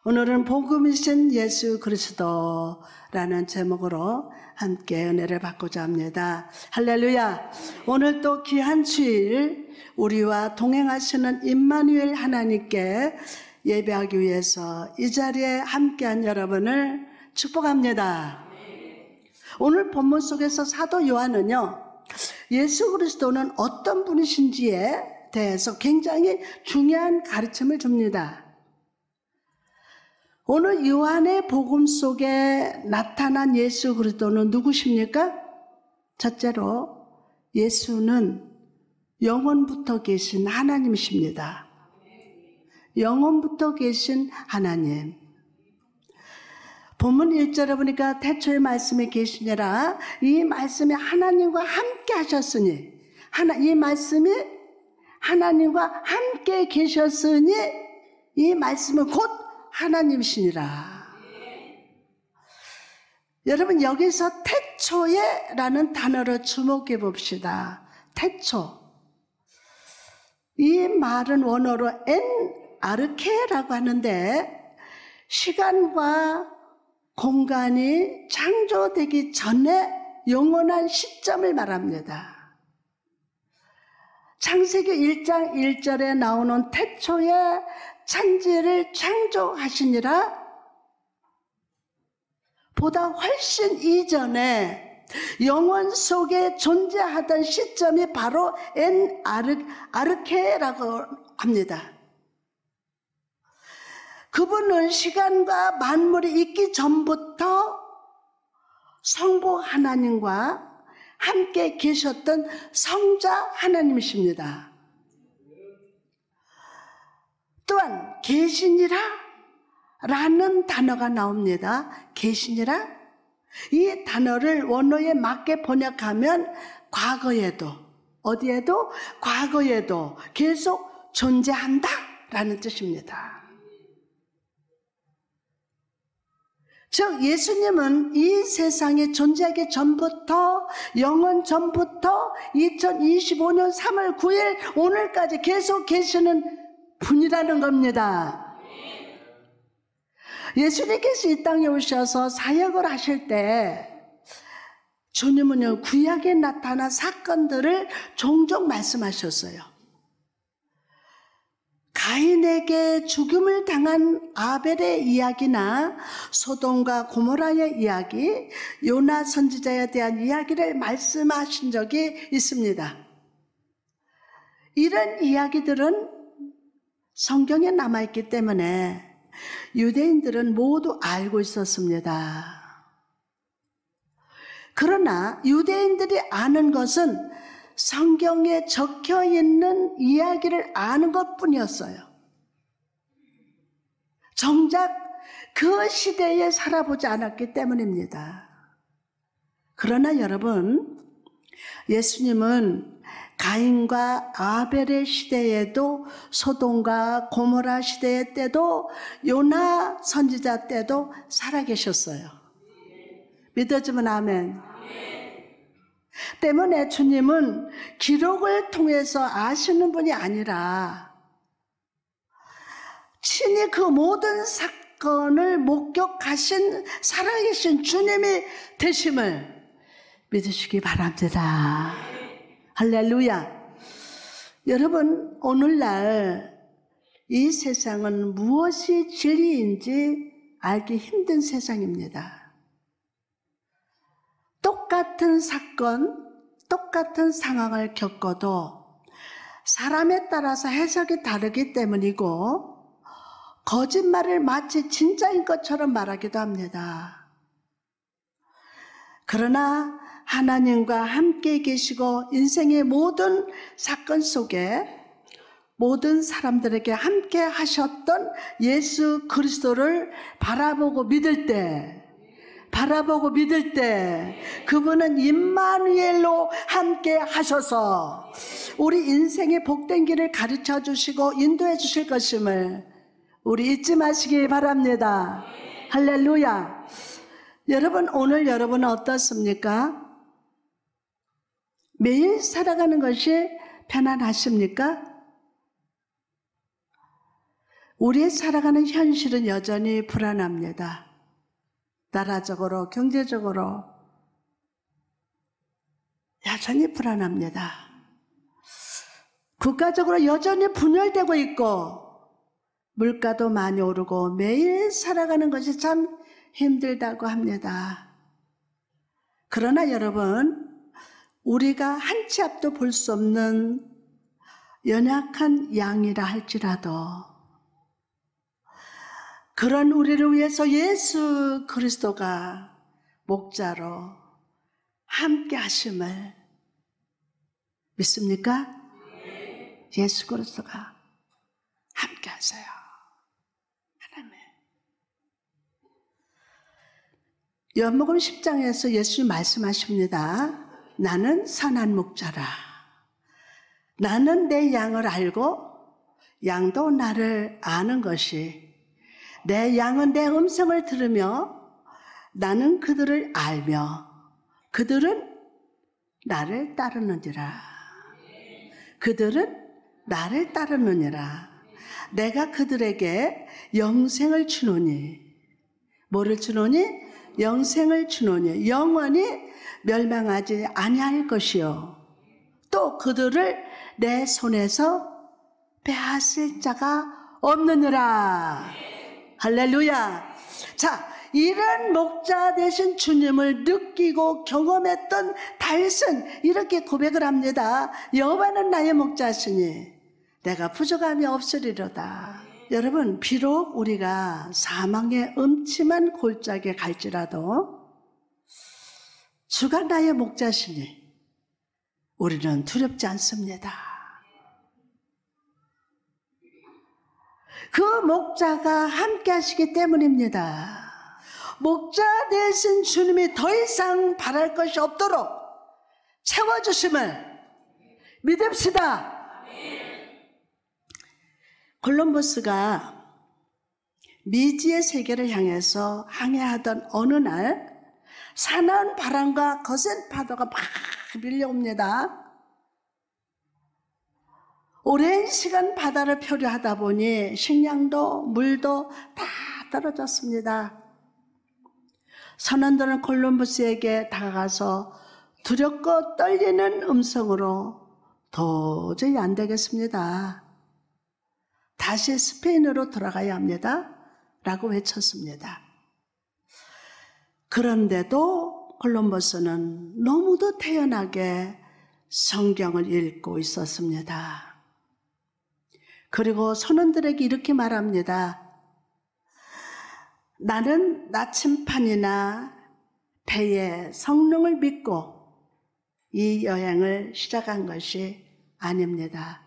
오늘은 복음이신 예수 그리스도라는 제목으로 함께 은혜를 받고자 합니다. 할렐루야. 오늘 또 귀한 주일 우리와 동행하시는 임마누엘 하나님께 예배하기 위해서 이 자리에 함께한 여러분을 축복합니다. 오늘 본문 속에서 사도 요한은요, 예수 그리스도는 어떤 분이신지에 대해서 굉장히 중요한 가르침을 줍니다. 오늘 요한의 복음 속에 나타난 예수 그리스도는 누구십니까? 첫째로 예수는 영원부터 계신 하나님이십니다. 영원부터 계신 하나님. 본문 1절에 보니까 태초에 말씀이 계시니라. 이 말씀이 하나님과 함께 하셨으니, 이 말씀이 하나님과 함께 계셨으니 이 말씀은 곧 하나님이시니라. 여러분, 여기서 태초에 라는 단어를 주목해 봅시다. 태초. 이 말은 원어로 엔 아르케라고 하는데, 시간과 공간이 창조되기 전에 영원한 시점을 말합니다. 창세기 1장 1절에 나오는 태초에 천지를 창조하시니라 보다 훨씬 이전에 영원 속에 존재하던 시점이 바로 엔 아르케라고 합니다. 그분은 시간과 만물이 있기 전부터 성부 하나님과 함께 계셨던 성자 하나님이십니다. 또한 계시니라 라는 단어가 나옵니다. 계시니라. 이 단어를 원어에 맞게 번역하면 과거에도, 어디에도? 과거에도 계속 존재한다 라는 뜻입니다. 즉 예수님은 이 세상에 존재하기 전부터, 영원 전부터 2025년 3월 9일 오늘까지 계속 계시는 분이라는 겁니다. 예수님께서 이 땅에 오셔서 사역을 하실 때 주님은요, 구약에 나타난 사건들을 종종 말씀하셨어요. 가인에게 죽음을 당한 아벨의 이야기나 소돔과 고모라의 이야기, 요나 선지자에 대한 이야기를 말씀하신 적이 있습니다. 이런 이야기들은 성경에 남아있기 때문에 유대인들은 모두 알고 있었습니다. 그러나 유대인들이 아는 것은 성경에 적혀있는 이야기를 아는 것뿐이었어요. 정작 그 시대에 살아보지 않았기 때문입니다. 그러나 여러분, 예수님은 가인과 아벨의 시대에도, 소돔과 고모라 시대 때도, 요나 선지자 때도 살아계셨어요. 믿어주면 아멘. 때문에 주님은 기록을 통해서 아시는 분이 아니라 친히 그 모든 사건을 목격하신 살아계신 주님이 되심을 믿으시기 바랍니다. 할렐루야. 여러분, 오늘날 이 세상은 무엇이 진리인지 알기 힘든 세상입니다. 똑같은 사건, 똑같은 상황을 겪어도 사람에 따라서 해석이 다르기 때문이고, 거짓말을 마치 진짜인 것처럼 말하기도 합니다. 그러나 하나님과 함께 계시고 인생의 모든 사건 속에 모든 사람들에게 함께 하셨던 예수 그리스도를 바라보고 믿을 때, 그분은 임마누엘로 함께 하셔서 우리 인생의 복된 길을 가르쳐 주시고 인도해 주실 것임을 우리 잊지 마시기 바랍니다. 할렐루야. 여러분, 오늘 여러분은 어떻습니까? 매일 살아가는 것이 편안하십니까? 우리의 살아가는 현실은 여전히 불안합니다. 나라적으로, 경제적으로 여전히 불안합니다. 국가적으로 여전히 분열되고 있고 물가도 많이 오르고 매일 살아가는 것이 참 힘들다고 합니다. 그러나 여러분, 우리가 한 치 앞도 볼 수 없는 연약한 양이라 할지라도 그런 우리를 위해서 예수 그리스도가 목자로 함께 하심을 믿습니까? 예수 그리스도가 함께 하세요. 하나님. 요한복음 10장에서 예수님 말씀하십니다. 나는 선한 목자라. 나는 내 양을 알고 양도 나를 아는 것이 내 양은 내 음성을 들으며 나는 그들을 알며 그들은 나를 따르느니라. 그들은 나를 따르느니라. 내가 그들에게 영생을 주노니. 뭐를 주노니? 영생을 주노니. 영원히 멸망하지 아니할 것이요. 또 그들을 내 손에서 빼앗을 자가 없느니라. 할렐루야. 자, 이런 목자 되신 주님을 느끼고 경험했던 다윗은 이렇게 고백을 합니다. 여호와는 나의 목자시니 내가 부족함이 없으리로다. 여러분, 비록 우리가 사망의 음침한 골짜기에 갈지라도 주가 나의 목자시니 우리는 두렵지 않습니다. 그 목자가 함께 하시기 때문입니다. 목자 되신 주님이 더 이상 바랄 것이 없도록 채워주심을 믿읍시다. 콜럼버스가 미지의 세계를 향해서 항해하던 어느 날 사나운 바람과 거센 파도가 막 밀려옵니다. 오랜 시간 바다를 표류하다 보니 식량도 물도 다 떨어졌습니다. 선원들은 콜럼버스에게 다가가서 두렵고 떨리는 음성으로 도저히 안 되겠습니다. 다시 스페인으로 돌아가야 합니다. 라고 외쳤습니다. 그런데도 콜럼버스는 너무도 태연하게 성경을 읽고 있었습니다. 그리고 선원들에게 이렇게 말합니다. 나는 나침판이나 배의 성능을 믿고 이 여행을 시작한 것이 아닙니다.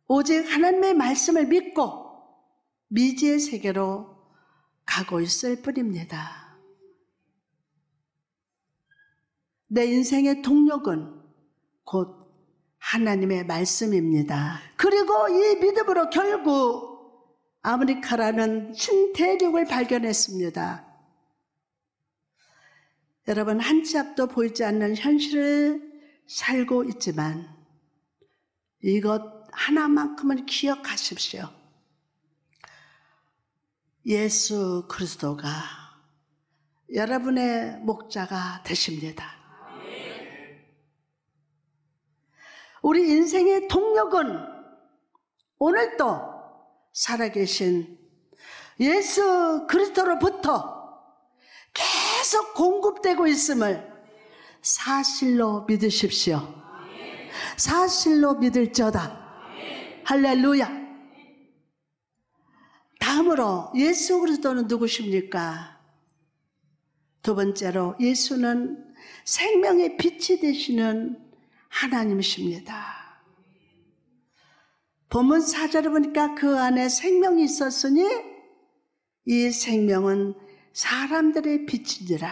오직 하나님의 말씀을 믿고 미지의 세계로 가고 있을 뿐입니다. 내 인생의 동력은 곧 하나님의 말씀입니다. 그리고 이 믿음으로 결국 아메리카라는 신대륙을 발견했습니다. 여러분, 한 치 앞도 보이지 않는 현실을 살고 있지만 이것 하나만큼은 기억하십시오. 예수 그리스도가 여러분의 목자가 되십니다. 우리 인생의 동력은 오늘도 살아계신 예수 그리스도로부터 계속 공급되고 있음을 사실로 믿으십시오. 사실로 믿을지어다. 할렐루야. 다음으로 예수 그리스도는 누구십니까? 두 번째로 예수는 생명의 빛이 되시는 하나님이십니다. 본문 4절을 보니까 그 안에 생명이 있었으니 이 생명은 사람들의 빛이니라.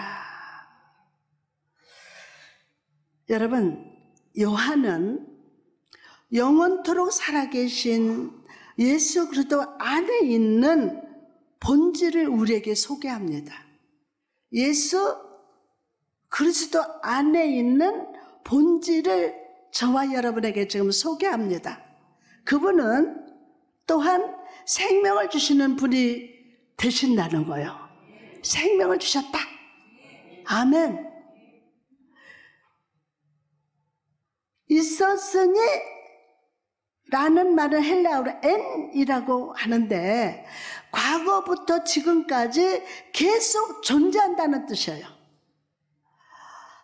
여러분, 요한은 영원토록 살아계신 예수 그리스도 안에 있는 본질을 우리에게 소개합니다. 예수 그리스도 안에 있는 본질을 저와 여러분에게 지금 소개합니다. 그분은 또한 생명을 주시는 분이 되신다는 거예요. 생명을 주셨다. 아멘. 있었으니 라는 말은 헬라어로 N이라고 하는데 과거부터 지금까지 계속 존재한다는 뜻이에요.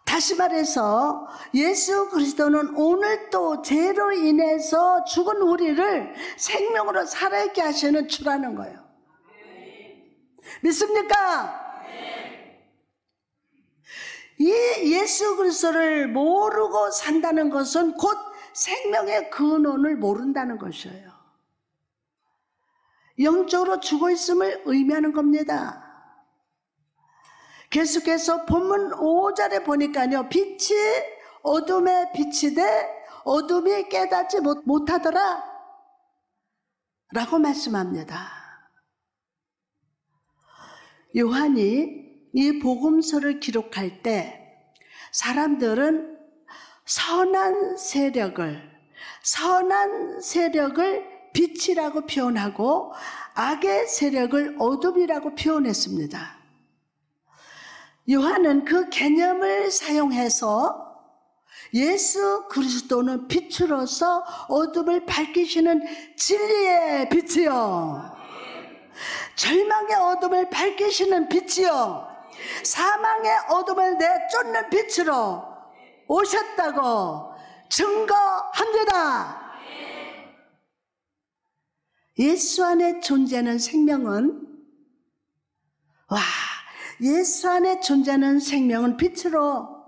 다시 말해서 예수 그리스도는 오늘 또 죄로 인해서 죽은 우리를 생명으로 살아있게 하시는 주라는 거예요. 믿습니까? 이 예수 그리스도를 모르고 산다는 것은 곧 생명의 근원을 모른다는 것이에요. 영적으로 죽어 있음을 의미하는 겁니다. 계속해서 본문 5절에 보니까요, 빛이 어둠에 비치되 어둠이 깨닫지 못하더라 라고 말씀합니다. 요한이 이 복음서를 기록할 때 사람들은 선한 세력을 빛이라고 표현하고 악의 세력을 어둠이라고 표현했습니다. 요한은 그 개념을 사용해서 예수 그리스도는 빛으로서 어둠을 밝히시는 진리의 빛이요, 절망의 어둠을 밝히시는 빛이요, 사망의 어둠을 내쫓는 빛으로 오셨다고 증거합니다. 예수 안에 존재하는 생명은, 예수 안에 존재하는 생명은 빛으로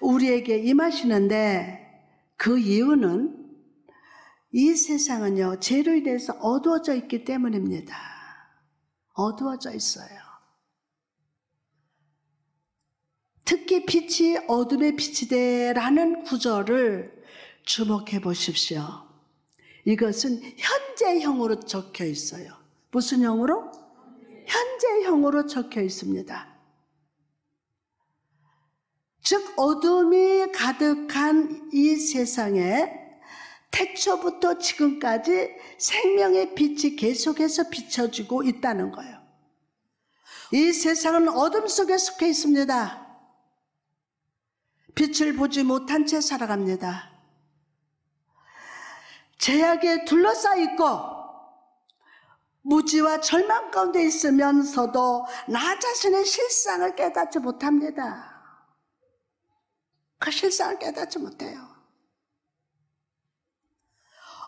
우리에게 임하시는데, 그 이유는 이 세상은요, 죄로 인해서 어두워져 있기 때문입니다. 어두워져 있어요. 특히 빛이 어둠에 비치되라는 구절을 주목해 보십시오. 이것은 현재형으로 적혀 있어요. 무슨 형으로? 현재형으로 적혀 있습니다. 즉 어둠이 가득한 이 세상에 태초부터 지금까지 생명의 빛이 계속해서 비춰지고 있다는 거예요. 이 세상은 어둠 속에 속해 있습니다. 빛을 보지 못한 채 살아갑니다. 죄악에 둘러싸여 있고 무지와 절망 가운데 있으면서도 나 자신의 실상을 깨닫지 못합니다. 그 실상을 깨닫지 못해요.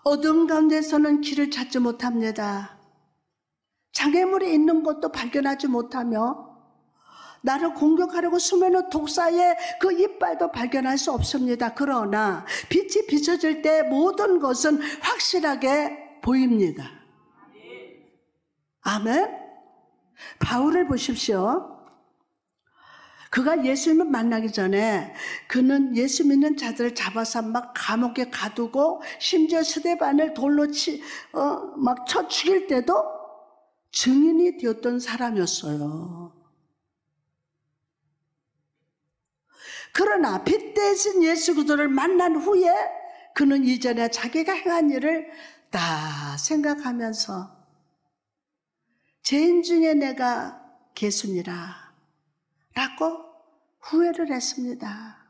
어둠 가운데서는 길을 찾지 못합니다. 장애물이 있는 것도 발견하지 못하며 나를 공격하려고 숨어있는 독사의 그 이빨도 발견할 수 없습니다. 그러나 빛이 비춰질 때 모든 것은 확실하게 보입니다. 아멘. 바울을 보십시오. 그가 예수님을 만나기 전에 그는 예수 믿는 자들을 잡아서 막 감옥에 가두고 심지어 스데반을 돌로 막 쳐 죽일 때도 증인이 되었던 사람이었어요. 그러나 빛 대신 예수 그리스도를 만난 후에 그는 이전에 자기가 행한 일을 다 생각하면서 죄인 중에 내가 개순이라 라고 후회를 했습니다.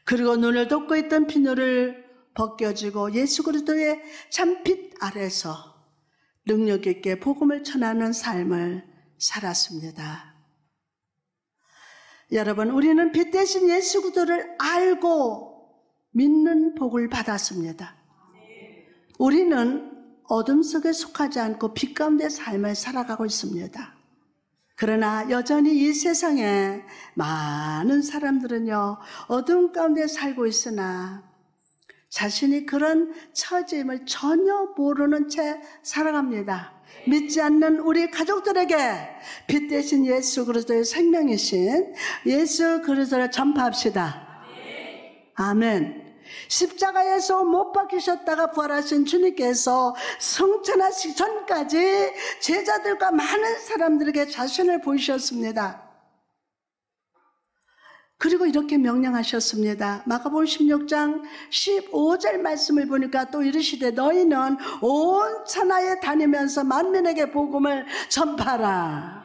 그리고 눈을 덮고 있던 비늘을 벗겨지고 예수 그리스도의 참 빛 아래서 능력 있게 복음을 전하는 삶을 살았습니다. 여러분, 우리는 빛 대신 예수 그리스도를 알고 믿는 복을 받았습니다. 우리는 어둠 속에 속하지 않고 빛 가운데 삶을 살아가고 있습니다. 그러나 여전히 이 세상에 많은 사람들은요, 어둠 가운데 살고 있으나 자신이 그런 처지임을 전혀 모르는 채 살아갑니다. 믿지 않는 우리 가족들에게 빛 대신 예수 그리스도의 생명이신 예수 그리스도를 전파합시다. 아멘. 십자가에서 못 박히셨다가 부활하신 주님께서 성천하시기 전까지 제자들과 많은 사람들에게 자신을 보이셨습니다. 그리고 이렇게 명령하셨습니다. 마가복음 16장 15절 말씀을 보니까 또 이르시되 너희는 온 천하에 다니면서 만민에게 복음을 전파하라.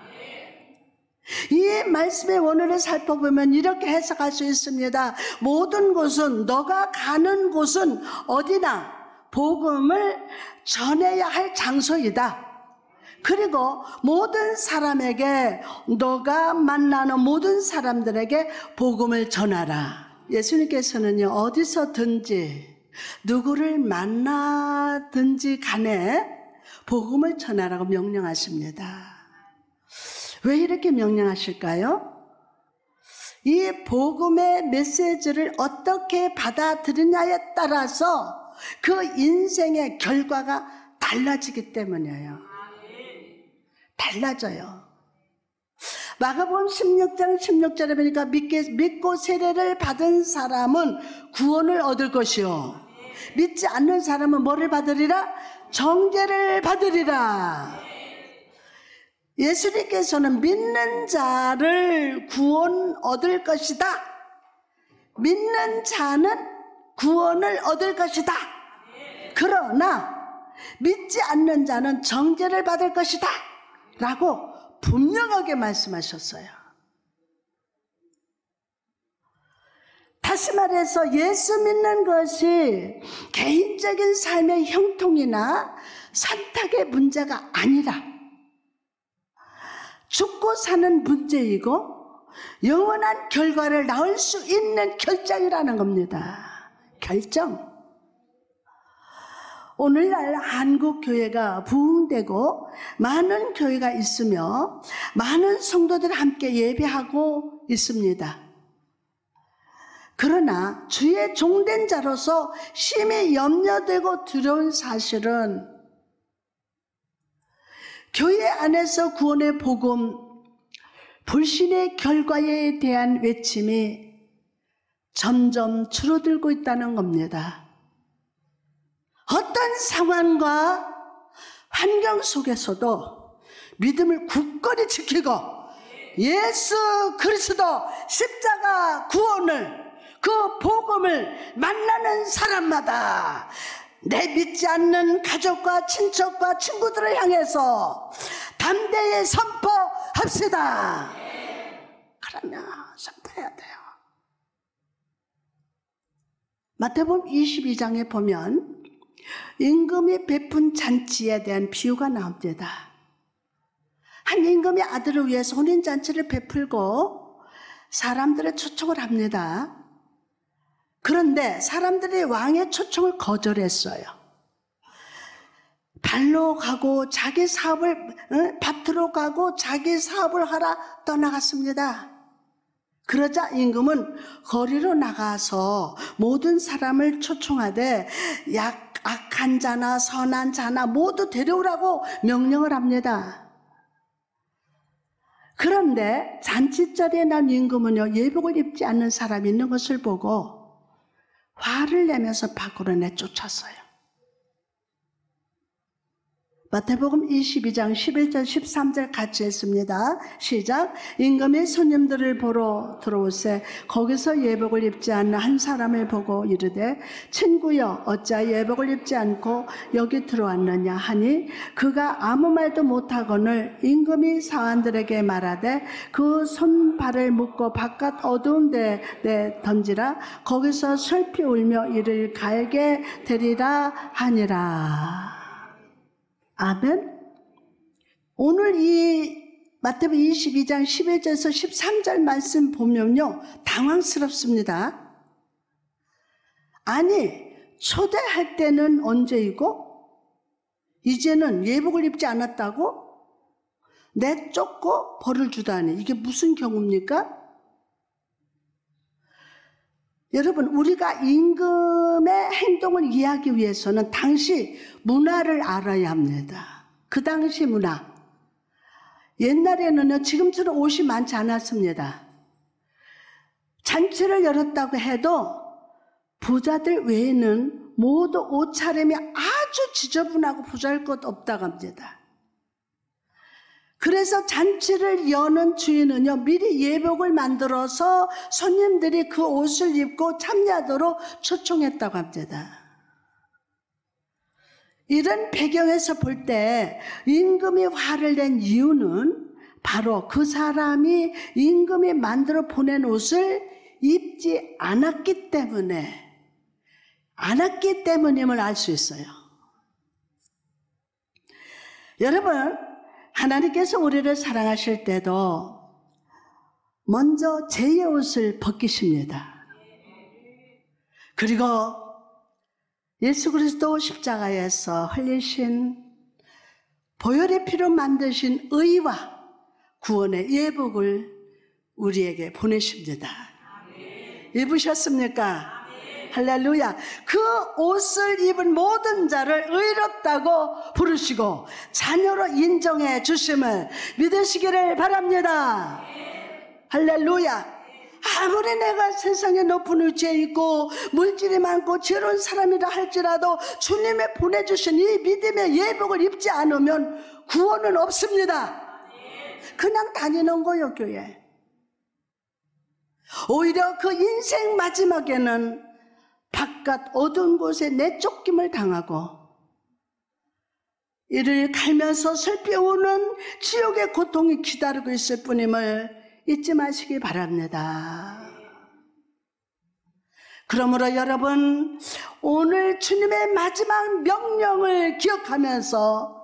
이 말씀의 원어를 살펴보면 이렇게 해석할 수 있습니다. 모든 곳은, 너가 가는 곳은 어디나 복음을 전해야 할 장소이다. 그리고 모든 사람에게, 너가 만나는 모든 사람들에게 복음을 전하라. 예수님께서는요, 어디서든지 누구를 만나든지 간에 복음을 전하라고 명령하십니다. 왜 이렇게 명령하실까요? 이 복음의 메시지를 어떻게 받아들이냐에 따라서 그 인생의 결과가 달라지기 때문이에요. 달라져요. 마가복음 16장 16절에 보니까 믿고 세례를 받은 사람은 구원을 얻을 것이요, 믿지 않는 사람은 뭐를 받으리라? 정죄를 받으리라. 예수님께서는 믿는 자를 구원 얻을 것이다, 믿는 자는 구원을 얻을 것이다, 그러나 믿지 않는 자는 정죄를 받을 것이다 라고 분명하게 말씀하셨어요. 다시 말해서 예수 믿는 것이 개인적인 삶의 형통이나 선택의 문제가 아니라 죽고 사는 문제이고 영원한 결과를 낳을 수 있는 결정이라는 겁니다. 결정. 오늘날 한국 교회가 부흥되고 많은 교회가 있으며 많은 성도들이 함께 예배하고 있습니다. 그러나 주의 종된 자로서 심히 염려되고 두려운 사실은 교회 안에서 구원의 복음, 불신의 결과에 대한 외침이 점점 줄어들고 있다는 겁니다. 어떤 상황과 환경 속에서도 믿음을 굳건히 지키고 예수 그리스도 십자가 구원을, 그 복음을 만나는 사람마다 내 믿지 않는 가족과 친척과 친구들을 향해서 담대히 선포합시다. 그러면 선포해야 돼요. 마태복음 22장에 보면 임금이 베푼 잔치에 대한 비유가 나옵니다. 한 임금이 아들을 위해서 혼인잔치를 베풀고 사람들의 초청을 합니다. 그런데 사람들이 왕의 초청을 거절했어요. 발로 가고 자기 사업을, 밭으로 가고 자기 사업을 하러 떠나갔습니다. 그러자 임금은 거리로 나가서 모든 사람을 초청하되 악한 자나 선한 자나 모두 데려오라고 명령을 합니다. 그런데 잔치자리에 난 임금은요, 예복을 입지 않는 사람이 있는 것을 보고 화를 내면서 밖으로 내쫓았어요. 마태복음 22장 11절 13절 같이 했습니다. 시작. 임금이 손님들을 보러 들어오세 거기서 예복을 입지 않는 한 사람을 보고 이르되 친구여 어찌하여 예복을 입지 않고 여기 들어왔느냐 하니 그가 아무 말도 못하거늘 임금이 사환들에게 말하되 그 손발을 묶고 바깥 어두운 데에 던지라 거기서 슬피 울며 이를 갈게 되리라 하니라. 아멘. 오늘 이 마태복음 22장 11절에서 13절 말씀 보면요, 당황스럽습니다. 아니, 초대할 때는 언제이고 이제는 예복을 입지 않았다고 내쫓고 벌을 주다니, 이게 무슨 경우입니까? 여러분, 우리가 임금의 행동을 이해하기 위해서는 당시 문화를 알아야 합니다. 그 당시 문화. 옛날에는요, 지금처럼 옷이 많지 않았습니다. 잔치를 열었다고 해도 부자들 외에는 모두 옷차림이 아주 지저분하고 보잘것 없다고 합니다. 그래서 잔치를 여는 주인은요, 미리 예복을 만들어서 손님들이 그 옷을 입고 참여하도록 초청했다고 합니다. 이런 배경에서 볼 때 임금이 화를 낸 이유는 바로 그 사람이 임금이 만들어 보낸 옷을 입지 않았기 때문임을 알 수 있어요. 여러분, 하나님께서 우리를 사랑하실 때도 먼저 제 옷을 벗기십니다. 그리고 예수 그리스도 십자가에서 흘리신 보혈의 피로 만드신 의와 구원의 예복을 우리에게 보내십니다. 입으셨습니까? 할렐루야. 그 옷을 입은 모든 자를 의롭다고 부르시고 자녀로 인정해 주심을 믿으시기를 바랍니다. 할렐루야. 아무리 내가 세상에 높은 위치에 있고 물질이 많고 지혜로운 사람이라 할지라도 주님이 보내주신 이 믿음의 예복을 입지 않으면 구원은 없습니다. 그냥 다니는 거예요, 교회. 오히려 그 인생 마지막에는 바깥 어두운 곳에 내쫓김을 당하고 이를 갈면서 슬피 우는 지옥의 고통이 기다리고 있을 뿐임을 잊지 마시기 바랍니다. 그러므로 여러분, 오늘 주님의 마지막 명령을 기억하면서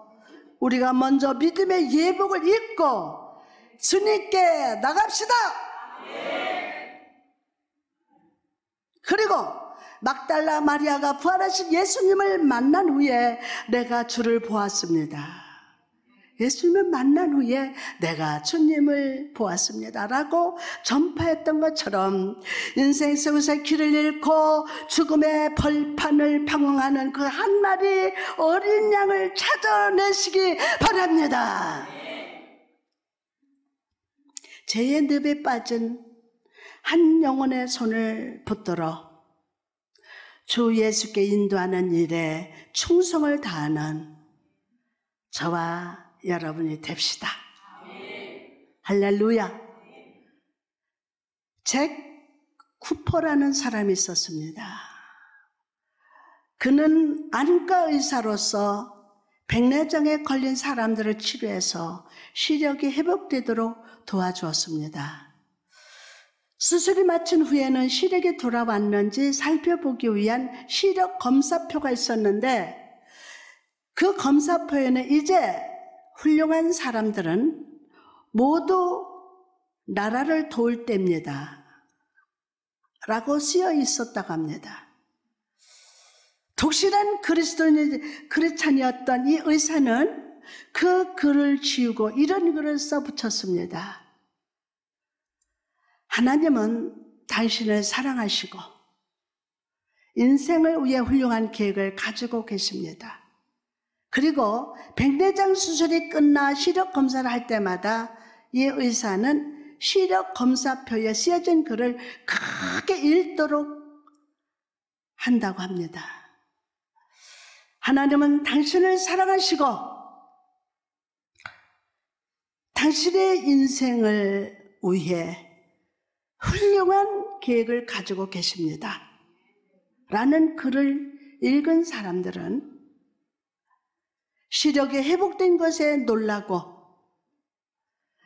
우리가 먼저 믿음의 예복을 입고 주님께 나갑시다. 그리고 막달라 마리아가 부활하신 예수님을 만난 후에 내가 주를 보았습니다. 예수님을 만난 후에 내가 주님을 보았습니다 라고 전파했던 것처럼 인생 속에서 길을 잃고 죽음의 벌판을 방황하는 그 한 마리 어린 양을 찾아내시기 바랍니다. 죄의 늪에 빠진 한 영혼의 손을 붙들어 주 예수께 인도하는 일에 충성을 다하는 저와 여러분이 됩시다. 할렐루야. 잭 쿠퍼라는 사람이 있었습니다. 그는 안과 의사로서 백내장에 걸린 사람들을 치료해서 시력이 회복되도록 도와주었습니다. 수술이 마친 후에는 시력이 돌아왔는지 살펴보기 위한 시력 검사표가 있었는데 그 검사표에는 이제 훌륭한 사람들은 모두 나라를 도울 때입니다 라고 쓰여 있었다고 합니다. 독실한 크리스찬이었던 이 의사는 그 글을 지우고 이런 글을 써붙였습니다. 하나님은 당신을 사랑하시고 인생을 위해 훌륭한 계획을 가지고 계십니다. 그리고 백내장 수술이 끝나 시력 검사를 할 때마다 이 의사는 시력 검사표에 쓰여진 글을 크게 읽도록 한다고 합니다. 하나님은 당신을 사랑하시고 당신의 인생을 위해 훌륭한 계획을 가지고 계십니다 라는 글을 읽은 사람들은 시력이 회복된 것에 놀라고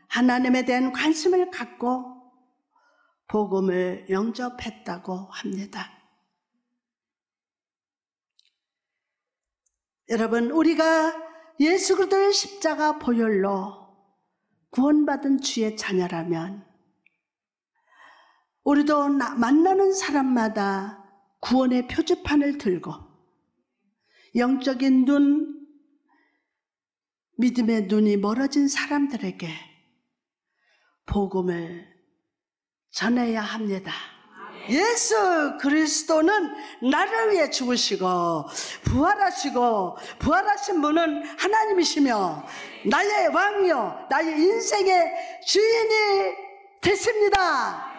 하나님에 대한 관심을 갖고 복음을 영접했다고 합니다. 여러분, 우리가 예수 그리스도의 십자가 보혈로 구원받은 주의 자녀라면 우리도 만나는 사람마다 구원의 표지판을 들고 영적인 눈, 믿음의 눈이 멀어진 사람들에게 복음을 전해야 합니다. 예수 그리스도는 나를 위해 죽으시고 부활하신 분은 하나님이시며 나의 왕이요 나의 인생의 주인이 되십니다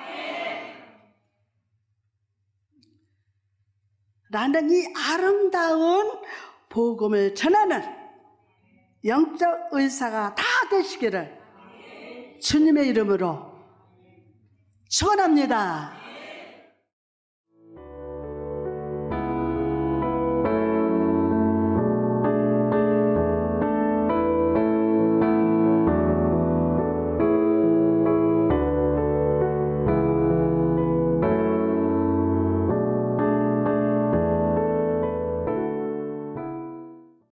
라는 이 아름다운 복음을 전하는 영적 의사가 다 되시기를 주님의 이름으로 축원합니다.